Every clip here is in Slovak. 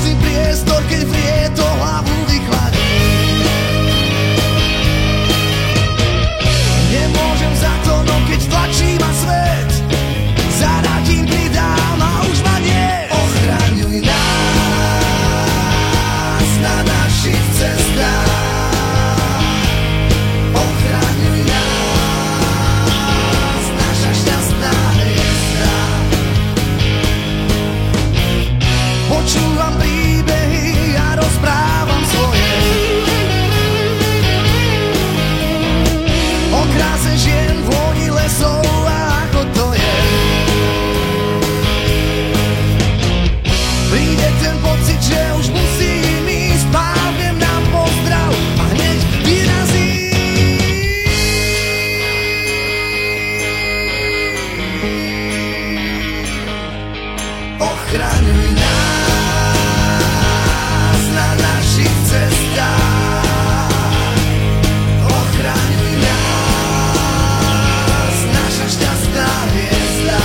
si priestor, keď vrie to hlavu vychladí. Nemôžem za to, no keď tlačí ma svet, zaradím, pridám a už ma nie. Ochraňuj nás na našich cestách. Ochraňuj nás, naša šťastná hviezda. Počúvam príbehy a rozprávam svoje o kráse žien, vôni lesov a ako to je. Príde ten pocit, že už musím ísť, pávnem nám pozdrav a hneď vyrazí. Ochraňuj nás na našich cestách. Ochraňuj nás, naša šťastná hviezda.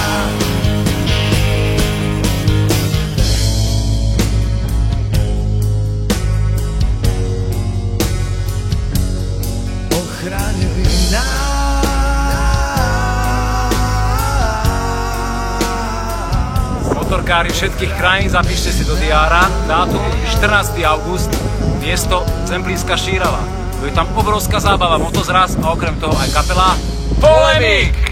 Ochraňuj nás. Motorkári všetkých krajín, zapíšte si do diára, dátum 14. august, miesto Zemplínska Šírava. Je tam obrovská zábava, motozraz a okrem toho aj kapela Polemik!